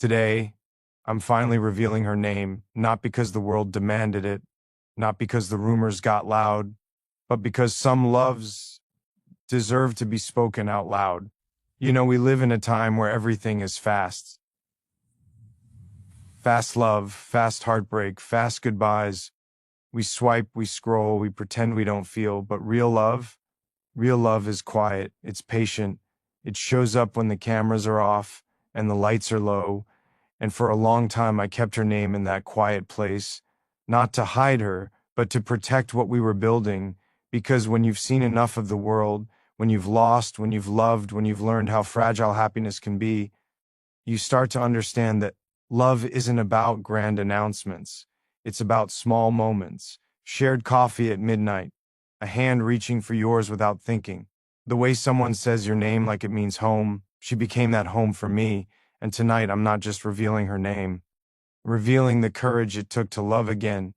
Today, I'm finally revealing her name, not because the world demanded it, not because the rumors got loud, but because some loves deserve to be spoken out loud. You know, we live in a time where everything is fast. Fast love, fast heartbreak, fast goodbyes. We swipe, we scroll, we pretend we don't feel, but real love is quiet, it's patient. It shows up when the cameras are off and the lights are low. And for a long time, I kept her name in that quiet place, not to hide her, but to protect what we were building. Because when you've seen enough of the world, when you've lost, when you've loved, when you've learned how fragile happiness can be, you start to understand that love isn't about grand announcements. It's about small moments, shared coffee at midnight, a hand reaching for yours without thinking. The way someone says your name like it means home, she became that home for me. And tonight, I'm not just revealing her name, revealing the courage it took to love again,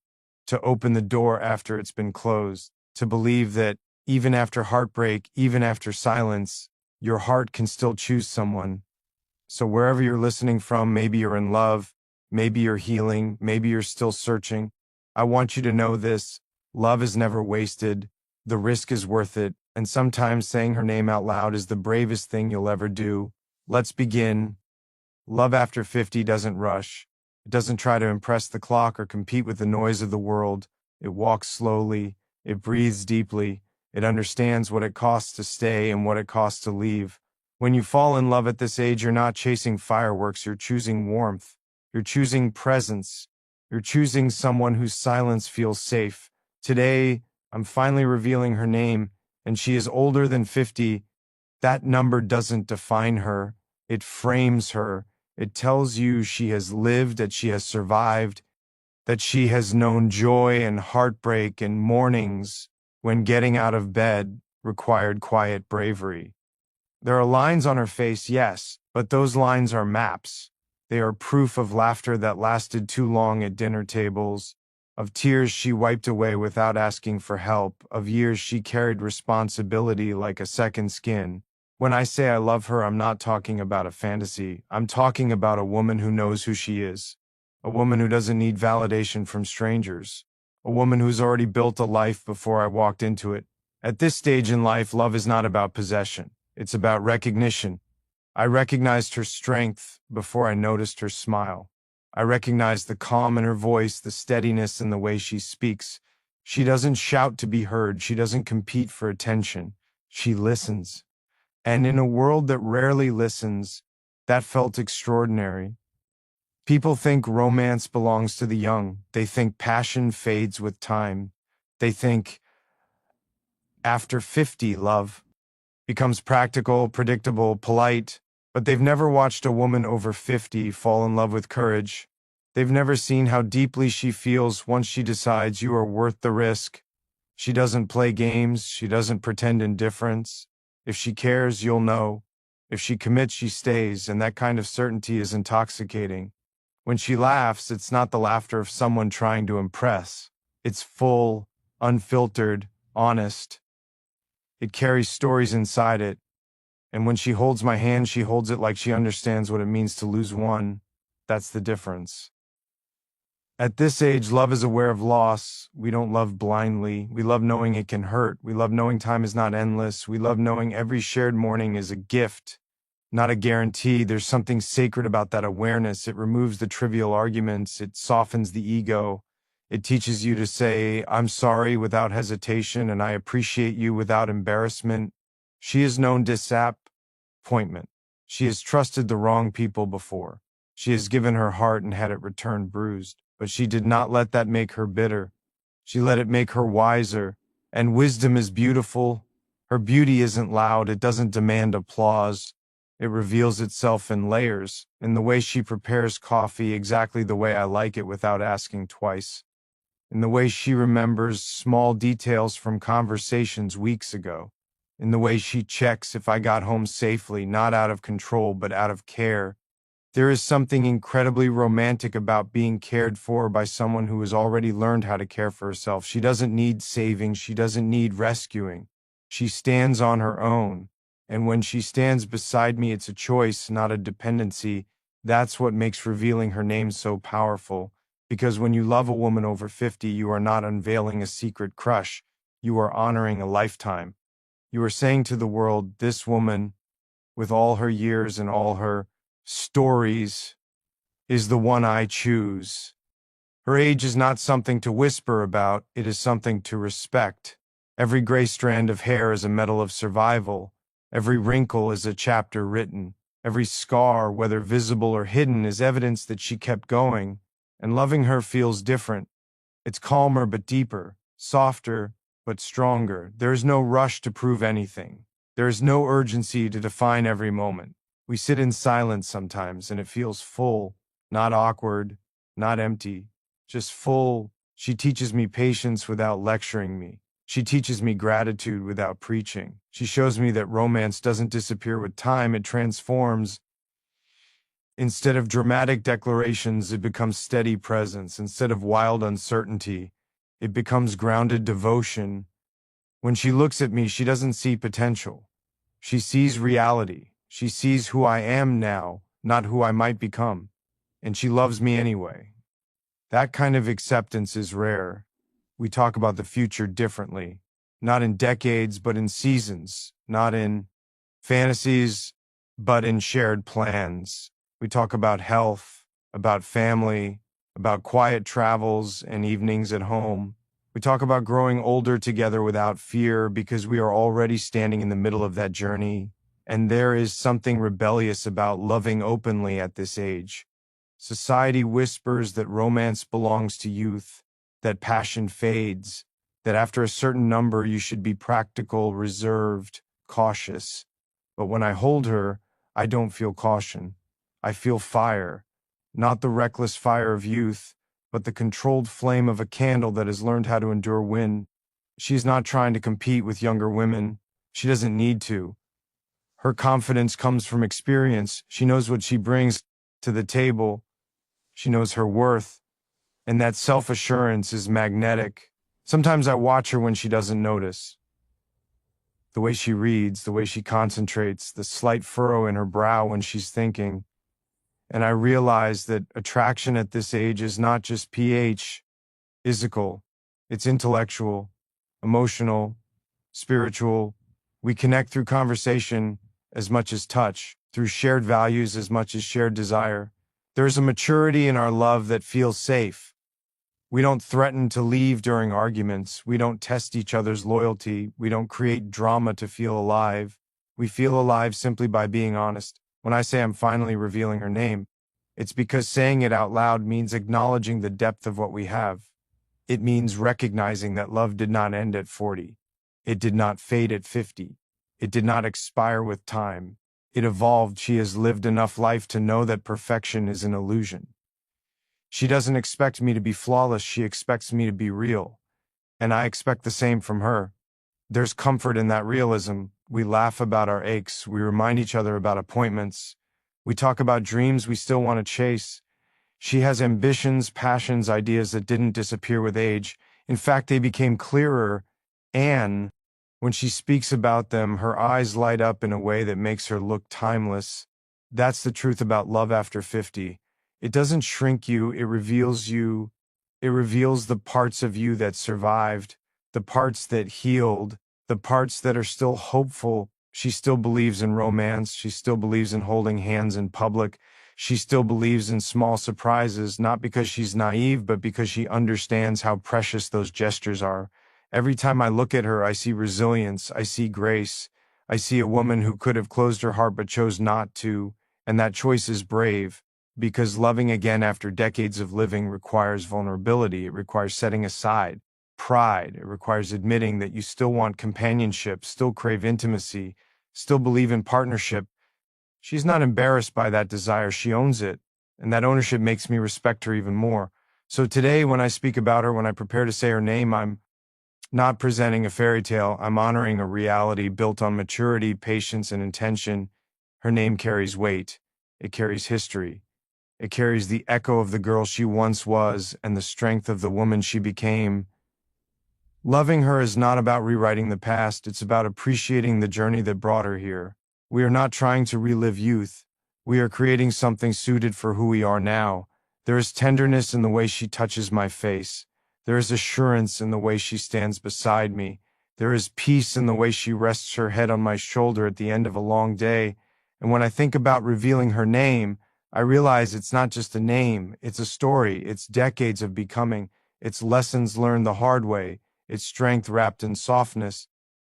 to open the door after it's been closed, to believe that even after heartbreak, even after silence, your heart can still choose someone. So wherever you're listening from, maybe you're in love, maybe you're healing, maybe you're still searching. I want you to know this: love is never wasted, the risk is worth it, and sometimes saying her name out loud is the bravest thing you'll ever do. Let's begin. Love after 50 doesn't rush. It doesn't try to impress the clock or compete with the noise of the world. It walks slowly. It breathes deeply. It understands what it costs to stay and what it costs to leave. When you fall in love at this age, you're not chasing fireworks. You're choosing warmth. You're choosing presence. You're choosing someone whose silence feels safe. Today, I'm finally revealing her name, and she is older than 50. That number doesn't define her. It frames her. It tells you she has lived, that she has survived, that she has known joy and heartbreak and mornings when getting out of bed required quiet bravery. There are lines on her face, yes, but those lines are maps. They are proof of laughter that lasted too long at dinner tables, of tears she wiped away without asking for help, of years she carried responsibility like a second skin. When I say I love her, I'm not talking about a fantasy. I'm talking about a woman who knows who she is. A woman who doesn't need validation from strangers. A woman who's already built a life before I walked into it. At this stage in life, love is not about possession. It's about recognition. I recognized her strength before I noticed her smile. I recognized the calm in her voice, the steadiness in the way she speaks. She doesn't shout to be heard. She doesn't compete for attention. She listens. And in a world that rarely listens, that felt extraordinary. People think romance belongs to the young. They think passion fades with time. They think after 50, love becomes practical, predictable, polite. But they've never watched a woman over 50 fall in love with courage. They've never seen how deeply she feels once she decides you are worth the risk. She doesn't play games. She doesn't pretend indifference. If she cares, you'll know. If she commits, she stays, and that kind of certainty is intoxicating. When she laughs, it's not the laughter of someone trying to impress. It's full, unfiltered, honest. It carries stories inside it. And when she holds my hand, she holds it like she understands what it means to lose one. That's the difference. At this age, love is aware of loss. We don't love blindly. We love knowing it can hurt. We love knowing time is not endless. We love knowing every shared morning is a gift, not a guarantee. There's something sacred about that awareness. It removes the trivial arguments. It softens the ego. It teaches you to say, I'm sorry without hesitation, and I appreciate you without embarrassment. She has known disappointment. She has trusted the wrong people before. She has given her heart and had it returned bruised. But she did not let that make her bitter. She let it make her wiser. And wisdom is beautiful. Her beauty isn't loud. It doesn't demand applause. It reveals itself in layers, in the way she prepares coffee exactly the way I like it without asking twice, in the way she remembers small details from conversations weeks ago, in the way she checks if I got home safely, not out of control but out of care. There is something incredibly romantic about being cared for by someone who has already learned how to care for herself. She doesn't need saving. She doesn't need rescuing. She stands on her own. And when she stands beside me, it's a choice, not a dependency. That's what makes revealing her name so powerful, because when you love a woman over 50, you are not unveiling a secret crush, you are honoring a lifetime. You are saying to the world, this woman, with all her years and all her stories, is the one I choose. Her age is not something to whisper about, it is something to respect. Every gray strand of hair is a medal of survival. Every wrinkle is a chapter written. Every scar, whether visible or hidden, is evidence that she kept going. And loving her feels different. It's calmer but deeper, softer but stronger. There is no rush to prove anything. There is no urgency to define every moment. We sit in silence sometimes, and it feels full, not awkward, not empty, just full. She teaches me patience without lecturing me. She teaches me gratitude without preaching. She shows me that romance doesn't disappear with time, it transforms. Instead of dramatic declarations, it becomes steady presence. Instead of wild uncertainty, it becomes grounded devotion. When she looks at me, she doesn't see potential. She sees reality. She sees who I am now, not who I might become. And she loves me anyway. That kind of acceptance is rare. We talk about the future differently, not in decades, but in seasons, not in fantasies, but in shared plans. We talk about health, about family, about quiet travels and evenings at home. We talk about growing older together without fear because we are already standing in the middle of that journey. And there is something rebellious about loving openly at this age. Society whispers that romance belongs to youth, that passion fades, that after a certain number you should be practical, reserved, cautious. But when I hold her, I don't feel caution. I feel fire, not the reckless fire of youth, but the controlled flame of a candle that has learned how to endure wind. She's not trying to compete with younger women. She doesn't need to. Her confidence comes from experience. She knows what she brings to the table. She knows her worth, and that self-assurance is magnetic. Sometimes I watch her when she doesn't notice. The way she reads, the way she concentrates, the slight furrow in her brow when she's thinking. And I realize that attraction at this age is not just physical, it's intellectual, emotional, spiritual. We connect through conversation as much as touch, through shared values as much as shared desire. There's a maturity in our love that feels safe. We don't threaten to leave during arguments. We don't test each other's loyalty. We don't create drama to feel alive. We feel alive simply by being honest. When I say I'm finally revealing her name, it's because saying it out loud means acknowledging the depth of what we have. It means recognizing that love did not end at 40. It did not fade at 50. It did not expire with time. It evolved. She has lived enough life to know that perfection is an illusion. She doesn't expect me to be flawless. She expects me to be real. And I expect the same from her. There's comfort in that realism. We laugh about our aches. We remind each other about appointments. We talk about dreams we still want to chase. She has ambitions, passions, ideas that didn't disappear with age. In fact, they became clearer. And when she speaks about them, her eyes light up in a way that makes her look timeless. That's the truth about love after 50. It doesn't shrink you, it reveals you. It reveals the parts of you that survived, the parts that healed, the parts that are still hopeful. She still believes in romance. She still believes in holding hands in public. She still believes in small surprises, not because she's naive, but because she understands how precious those gestures are. Every time I look at her, I see resilience. I see grace. I see a woman who could have closed her heart but chose not to, and that choice is brave. Because loving again after decades of living requires vulnerability. It requires setting aside pride. It requires admitting that you still want companionship, still crave intimacy, still believe in partnership. She's not embarrassed by that desire. She owns it. And that ownership makes me respect her even more. So today, when I speak about her, when I prepare to say her name, I'm not presenting a fairy tale. I'm honoring a reality built on maturity, patience, and intention. Her name carries weight. It carries history. It carries the echo of the girl she once was and the strength of the woman she became. Loving her is not about rewriting the past, it's about appreciating the journey that brought her here. We are not trying to relive youth. We are creating something suited for who we are now. There is tenderness in the way she touches my face. There is assurance in the way she stands beside me. There is peace in the way she rests her head on my shoulder at the end of a long day. And when I think about revealing her name, I realize it's not just a name, it's a story, it's decades of becoming, it's lessons learned the hard way, it's strength wrapped in softness.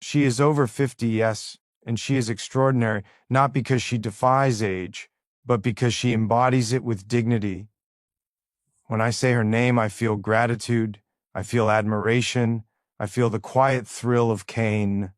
She is over 50, yes, and she is extraordinary, not because she defies age, but because she embodies it with dignity. When I say her name, I feel gratitude, I feel admiration, I feel the quiet thrill of Cain,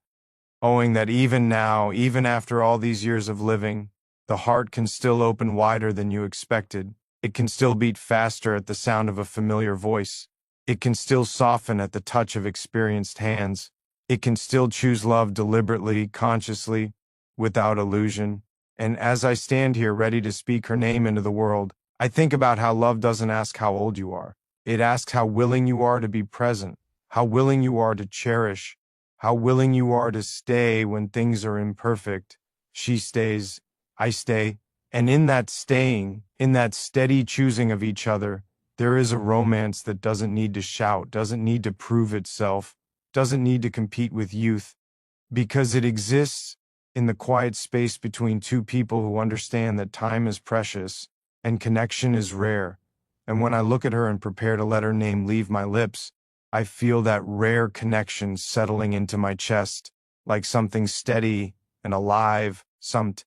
owing that even now, even after all these years of living, the heart can still open wider than you expected. It can still beat faster at the sound of a familiar voice. It can still soften at the touch of experienced hands. It can still choose love deliberately, consciously, without illusion. And as I stand here ready to speak her name into the world, I think about how love doesn't ask how old you are. It asks how willing you are to be present, how willing you are to cherish, how willing you are to stay when things are imperfect. She stays, I stay, and in that staying, in that steady choosing of each other, there is a romance that doesn't need to shout, doesn't need to prove itself, doesn't need to compete with youth, because it exists in the quiet space between two people who understand that time is precious and connection is rare. And when I look at her and prepare to let her name leave my lips, I feel that rare connection settling into my chest, like something steady and alive, something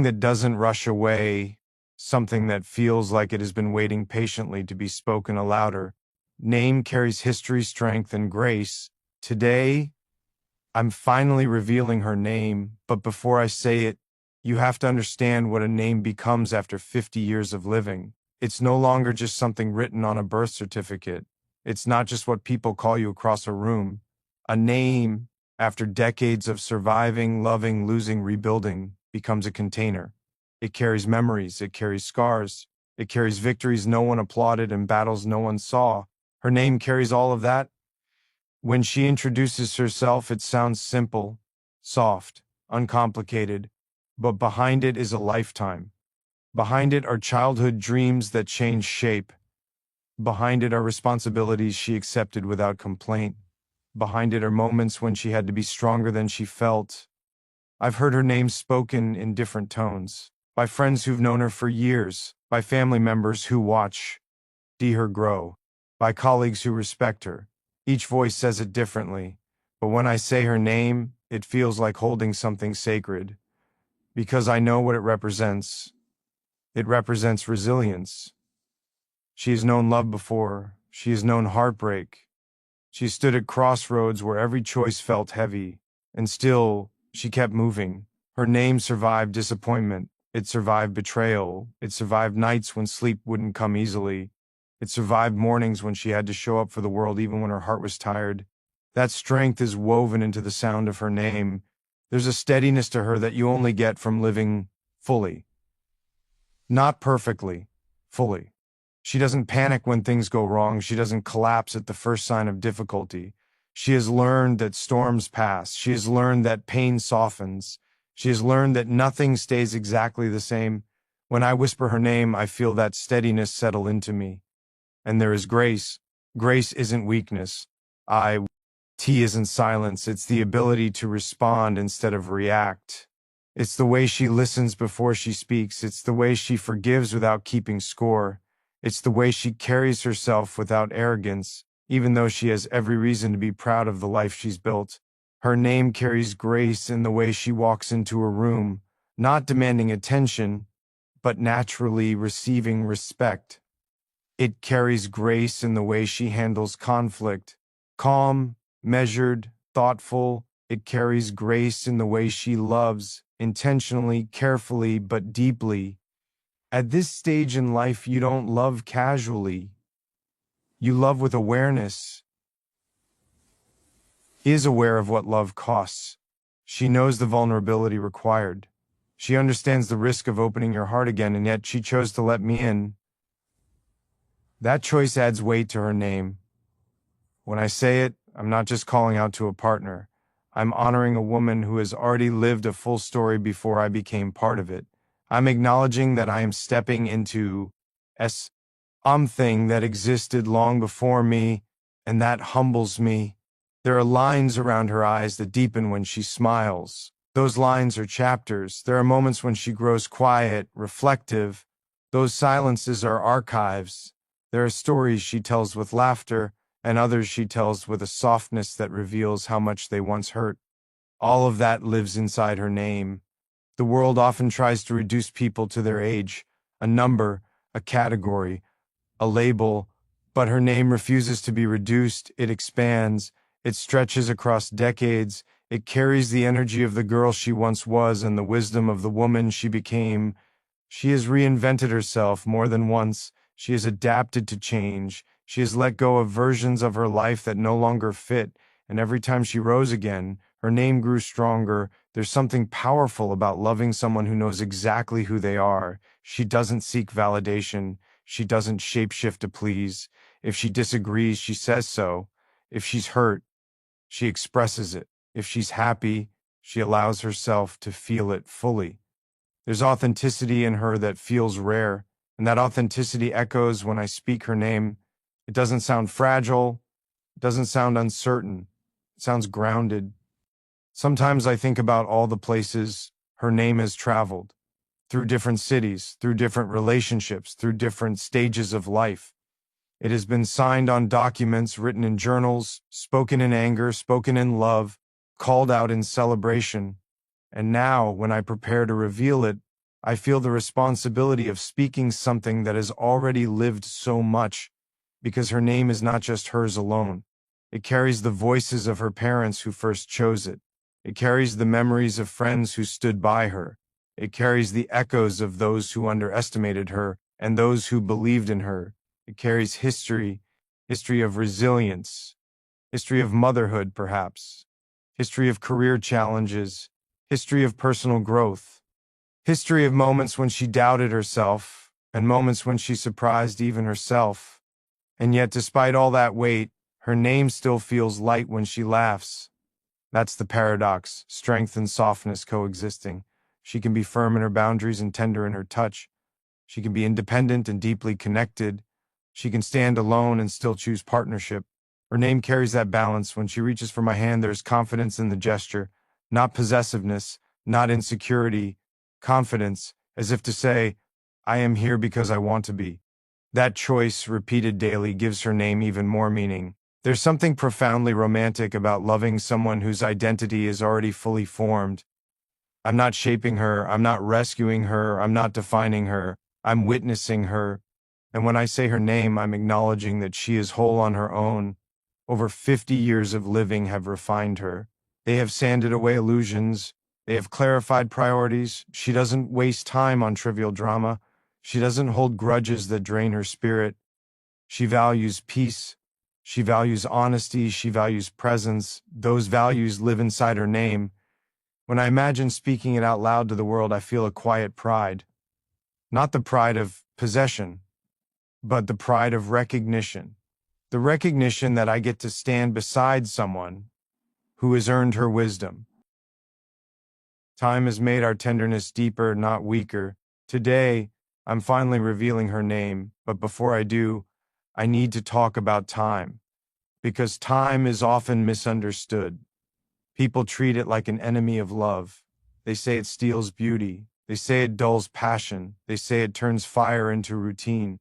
that doesn't rush away, something that feels like it has been waiting patiently to be spoken aloud. Her name carries history, strength, and grace. Today, I'm finally revealing her name, but before I say it, you have to understand what a name becomes after 50 years of living. It's no longer just something written on a birth certificate. It's not just what people call you across a room. A name, after decades of surviving, loving, losing, rebuilding, becomes a container. It carries memories, it carries scars, it carries victories no one applauded and battles no one saw. Her name carries all of that. When she introduces herself, it sounds simple, soft, uncomplicated, but behind it is a lifetime. Behind it are childhood dreams that change shape. Behind it are responsibilities she accepted without complaint. Behind it are moments when she had to be stronger than she felt. I've heard her name spoken in different tones, by friends who've known her for years, by family members who watch her grow, by colleagues who respect her. Each voice says it differently, but when I say her name, it feels like holding something sacred, because I know what it represents. It represents resilience. She has known love before. She has known heartbreak. She stood at crossroads where every choice felt heavy, and still, she kept moving. Her name survived disappointment. It survived betrayal. It survived nights when sleep wouldn't come easily. It survived mornings when she had to show up for the world even when her heart was tired. That strength is woven into the sound of her name. There's a steadiness to her that you only get from living fully. Not perfectly, fully. She doesn't panic when things go wrong. She doesn't collapse at the first sign of difficulty. She has learned that storms pass. She has learned that pain softens. She has learned that nothing stays exactly the same. When I whisper her name, I feel that steadiness settle into me. And there is grace. Grace isn't weakness. T isn't silence. It's the ability to respond instead of react. It's the way she listens before she speaks. It's the way she forgives without keeping score. It's the way she carries herself without arrogance, even though she has every reason to be proud of the life she's built. Her name carries grace in the way she walks into a room, not demanding attention, but naturally receiving respect. It carries grace in the way she handles conflict, calm, measured, thoughtful. It carries grace in the way she loves, intentionally, carefully, but deeply. At this stage in life, you don't love casually. You love with awareness, is aware of what love costs. She knows the vulnerability required. She understands the risk of opening your heart again, and yet she chose to let me in. That choice adds weight to her name. When I say it, I'm not just calling out to a partner. I'm honoring a woman who has already lived a full story before I became part of it. I'm acknowledging that I am stepping into s thing that existed long before me, and that humbles me. There are lines around her eyes that deepen when she smiles. Those lines are chapters. There are moments when she grows quiet, reflective. Those silences are archives. There are stories she tells with laughter, and others she tells with a softness that reveals how much they once hurt. All of that lives inside her name. The world often tries to reduce people to their age, a number, a category, a label, but her name refuses to be reduced. It expands, it stretches across decades, it carries the energy of the girl she once was and the wisdom of the woman she became. She has reinvented herself more than once. She has adapted to change. She has let go of versions of her life that no longer fit, and every time she rose again, her name grew stronger. There's something powerful about loving someone who knows exactly who they are. She doesn't seek validation. She doesn't shapeshift to please. If she disagrees, she says so. If she's hurt, she expresses it. If she's happy, she allows herself to feel it fully. There's authenticity in her that feels rare, and that authenticity echoes when I speak her name. It doesn't sound fragile. It doesn't sound uncertain. It sounds grounded. Sometimes I think about all the places her name has traveled, through different cities, through different relationships, through different stages of life. It has been signed on documents, written in journals, spoken in anger, spoken in love, called out in celebration. And now, when I prepare to reveal it, I feel the responsibility of speaking something that has already lived so much, because her name is not just hers alone. It carries the voices of her parents who first chose it. It carries the memories of friends who stood by her. It carries the echoes of those who underestimated her and those who believed in her. It carries history, history of resilience, history of motherhood, perhaps, history of career challenges, history of personal growth, history of moments when she doubted herself, and moments when she surprised even herself. And yet, despite all that weight, her name still feels light when she laughs. That's the paradox, strength and softness coexisting. She can be firm in her boundaries and tender in her touch. She can be independent and deeply connected. She can stand alone and still choose partnership. Her name carries that balance. When she reaches for my hand, there's confidence in the gesture, not possessiveness, not insecurity, confidence, as if to say, I am here because I want to be. That choice, repeated daily, gives her name even more meaning. There's something profoundly romantic about loving someone whose identity is already fully formed. I'm not shaping her, I'm not rescuing her, I'm not defining her, I'm witnessing her. And when I say her name, I'm acknowledging that she is whole on her own. Over 50 years of living have refined her. They have sanded away illusions. They have clarified priorities. She doesn't waste time on trivial drama. She doesn't hold grudges that drain her spirit. She values peace. She values honesty. She values presence. Those values live inside her name. When I imagine speaking it out loud to the world, I feel a quiet pride. Not the pride of possession, but the pride of recognition. The recognition that I get to stand beside someone who has earned her wisdom. Time has made our tenderness deeper, not weaker. Today, I'm finally revealing her name, but before I do, I need to talk about time, because time is often misunderstood. People treat it like an enemy of love. They say it steals beauty. They say it dulls passion. They say it turns fire into routine.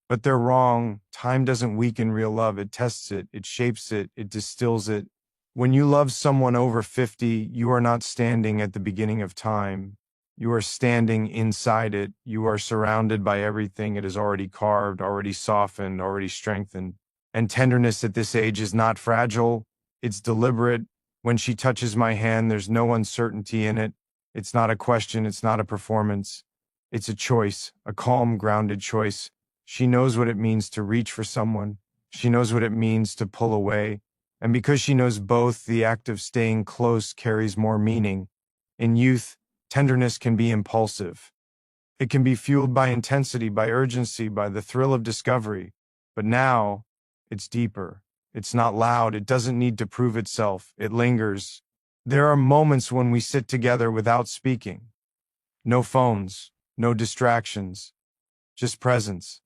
But they're wrong. Time doesn't weaken real love. It tests it, it shapes it, it distills it. When you love someone over 50, you are not standing at the beginning of time. You are standing inside it. You are surrounded by everything it has already carved, already softened, already strengthened. And tenderness at this age is not fragile. It's deliberate. When she touches my hand, there's no uncertainty in it. It's not a question. It's not a performance. It's a choice, a calm, grounded choice. She knows what it means to reach for someone. She knows what it means to pull away. And because she knows both, the act of staying close carries more meaning. In youth, tenderness can be impulsive. It can be fueled by intensity, by urgency, by the thrill of discovery. But now, it's deeper. It's not loud. It doesn't need to prove itself. It lingers. There are moments when we sit together without speaking. No phones, no distractions, just presence.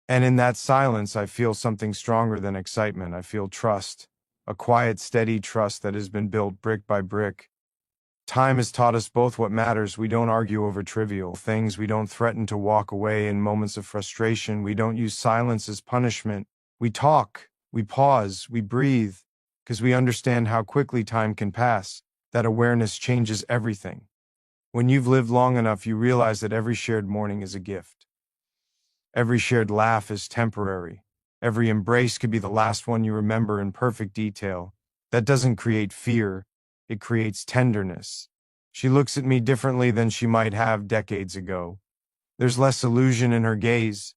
And in that silence, I feel something stronger than excitement. I feel trust, a quiet, steady trust that has been built brick by brick. Time has taught us both what matters. We don't argue over trivial things. We don't threaten to walk away in moments of frustration. We don't use silence as punishment. We talk, we pause, we breathe, because we understand how quickly time can pass. That awareness changes everything. When you've lived long enough, you realize that every shared morning is a gift. Every shared laugh is temporary. Every embrace could be the last one you remember in perfect detail. That doesn't create fear, it creates tenderness. She looks at me differently than she might have decades ago. There's less illusion in her gaze,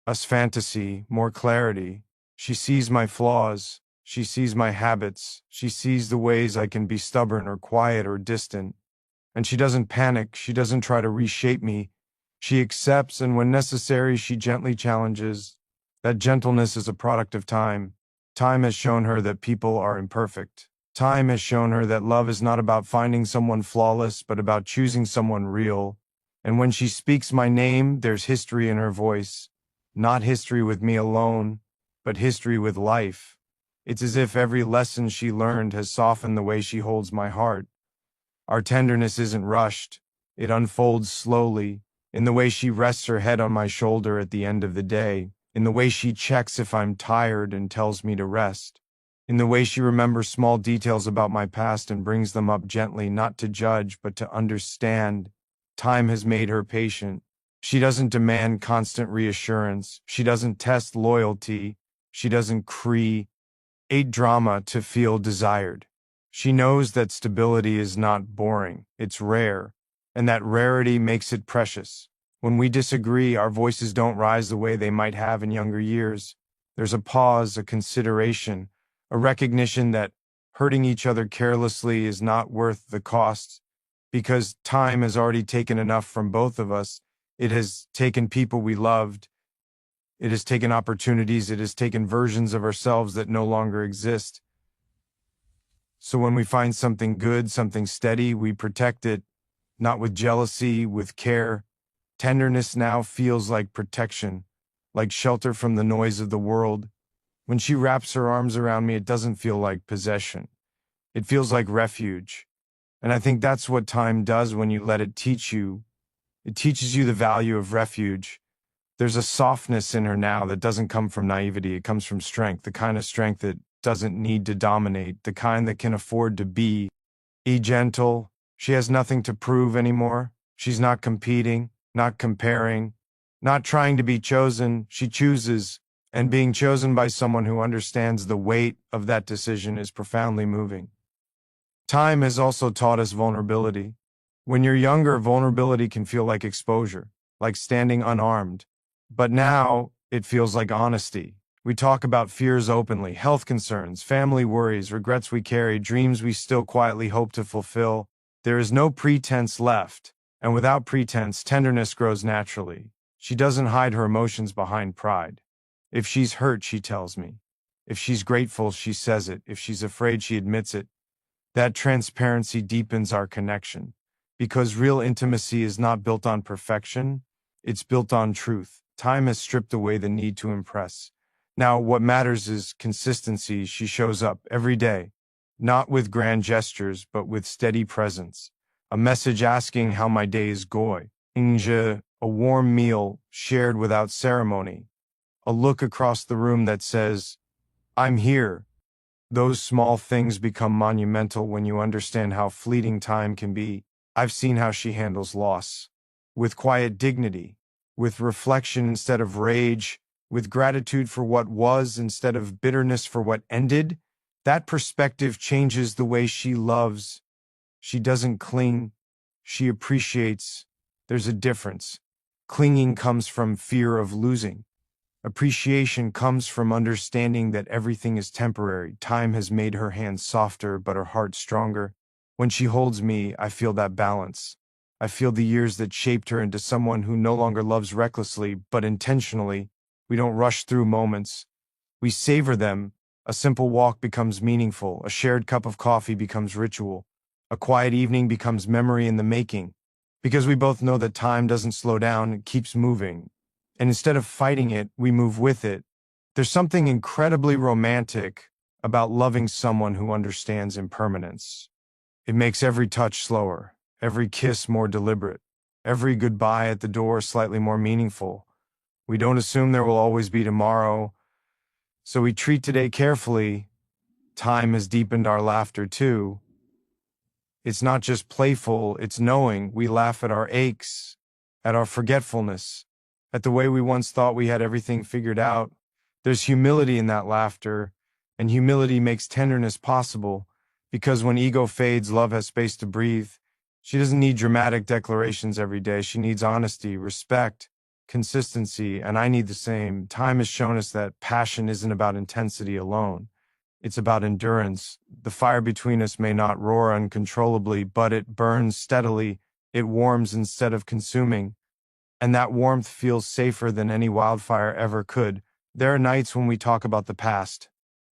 less fantasy, more clarity. She sees my flaws, she sees my habits, she sees the ways I can be stubborn or quiet or distant. And she doesn't panic, she doesn't try to reshape me. She accepts, and when necessary, she gently challenges. That gentleness is a product of time. Time has shown her that people are imperfect. Time has shown her that love is not about finding someone flawless, but about choosing someone real. And when she speaks my name, there's history in her voice. Not history with me alone, but history with life. It's as if every lesson she learned has softened the way she holds my heart. Our tenderness isn't rushed. It unfolds slowly, in the way she rests her head on my shoulder at the end of the day, in the way she checks if I'm tired and tells me to rest, in the way she remembers small details about my past and brings them up gently, not to judge, but to understand. Time has made her patient. She doesn't demand constant reassurance. She doesn't test loyalty. She doesn't create drama to feel desired. She knows that stability is not boring, it's rare, and that rarity makes it precious. When we disagree, our voices don't rise the way they might have in younger years. There's a pause, a consideration, a recognition that hurting each other carelessly is not worth the cost, because time has already taken enough from both of us. It has taken people we loved. It has taken opportunities. It has taken versions of ourselves that no longer exist. So when we find something good, something steady, we protect it, not with jealousy, with care. Tenderness now feels like protection, like shelter from the noise of the world. When she wraps her arms around me, it doesn't feel like possession. It feels like refuge. And I think that's what time does when you let it teach you. It teaches you the value of refuge. There's a softness in her now that doesn't come from naivety. It comes from strength, the kind of strength that doesn't need to dominate, the kind that can afford to be gentle. She has nothing to prove anymore. She's not competing, not comparing, not trying to be chosen. She chooses, and being chosen by someone who understands the weight of that decision is profoundly moving. Time has also taught us vulnerability. When you're younger, vulnerability can feel like exposure, like standing unarmed. But now, it feels like honesty. We talk about fears openly, health concerns, family worries, regrets we carry, dreams we still quietly hope to fulfill. There is no pretense left, and without pretense, tenderness grows naturally. She doesn't hide her emotions behind pride. If she's hurt, she tells me. If she's grateful, she says it. If she's afraid, she admits it. That transparency deepens our connection, because real intimacy is not built on perfection, it's built on truth. Time has stripped away the need to impress. Now, what matters is consistency. She shows up every day, not with grand gestures, but with steady presence. A message asking how my day is going. A warm meal shared without ceremony. A look across the room that says, I'm here. Those small things become monumental when you understand how fleeting time can be. I've seen how she handles loss. With quiet dignity, with reflection instead of rage, with gratitude for what was instead of bitterness for what ended. That perspective changes the way she loves. She doesn't cling, she appreciates. There's a difference. Clinging comes from fear of losing. Appreciation comes from understanding that everything is temporary. Time has made her hands softer, but her heart stronger. When she holds me, I feel that balance. I feel the years that shaped her into someone who no longer loves recklessly, but intentionally. We don't rush through moments. We savor them. A simple walk becomes meaningful. A shared cup of coffee becomes ritual. A quiet evening becomes memory in the making. Because we both know that time doesn't slow down, it keeps moving. And instead of fighting it, we move with it. There's something incredibly romantic about loving someone who understands impermanence. It makes every touch slower, every kiss more deliberate, every goodbye at the door slightly more meaningful. We don't assume there will always be tomorrow, so we treat today carefully. Time has deepened our laughter too. It's not just playful, it's knowing. We laugh at our aches, at our forgetfulness, at the way we once thought we had everything figured out. There's humility in that laughter, and humility makes tenderness possible, because when ego fades, love has space to breathe. She doesn't need dramatic declarations every day. She needs honesty, respect, consistency, and I need the same. Time has shown us that passion isn't about intensity alone. It's about endurance. The fire between us may not roar uncontrollably, but it burns steadily. It warms instead of consuming. And that warmth feels safer than any wildfire ever could. There are nights when we talk about the past,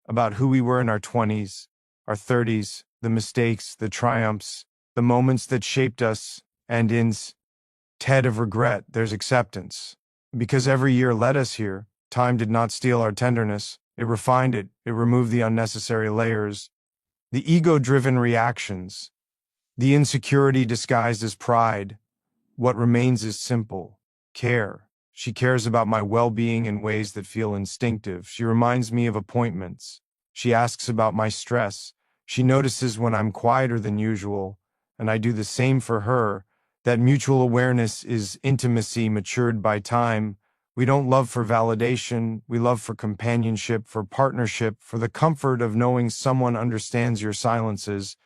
about who we were in our 20s, our 30s, the mistakes, the triumphs, the moments that shaped us, and instead of regret, there's acceptance. Because every year led us here, time did not steal our tenderness. It refined it. It removed the unnecessary layers, the ego-driven reactions, the insecurity disguised as pride. What remains is simple care. She cares about my well-being in ways that feel instinctive. She reminds me of appointments. She asks about my stress. She notices when I'm quieter than usual, and I do the same for her. That mutual awareness is intimacy matured by time. We don't love for validation. We love for companionship, for partnership, for the comfort of knowing someone understands your silences.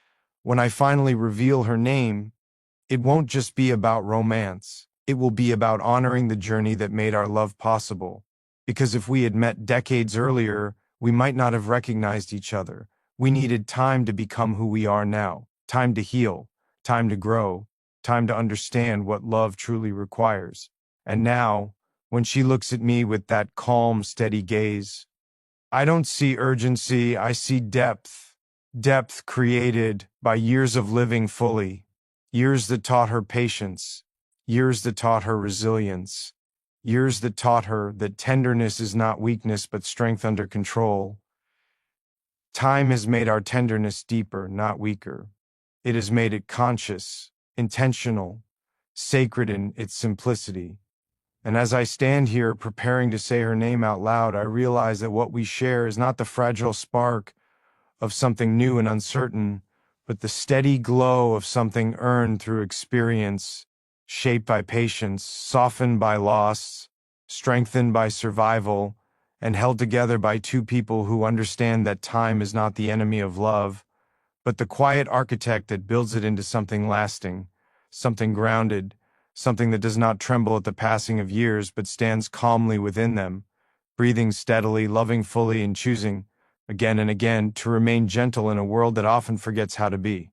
When I finally reveal her name, it won't just be about romance. It will be about honoring the journey that made our love possible. Because if we had met decades earlier, we might not have recognized each other. We needed time to become who we are now, time to heal, time to grow, time to understand what love truly requires. And now, when she looks at me with that calm, steady gaze, I don't see urgency, I see depth. Depth created by years of living fully, years that taught her patience, years that taught her resilience, years that taught her that tenderness is not weakness but strength under control. Time has made our tenderness deeper, not weaker. It has made it conscious, intentional, sacred in its simplicity. And as I stand here preparing to say her name out loud, I realize that what we share is not the fragile spark of something new and uncertain, but the steady glow of something earned through experience, shaped by patience, softened by loss, strengthened by survival, and held together by two people who understand that time is not the enemy of love, but the quiet architect that builds it into something lasting, something grounded, something that does not tremble at the passing of years but stands calmly within them, breathing steadily, loving fully, and choosing, again and again, to remain gentle in a world that often forgets how to be.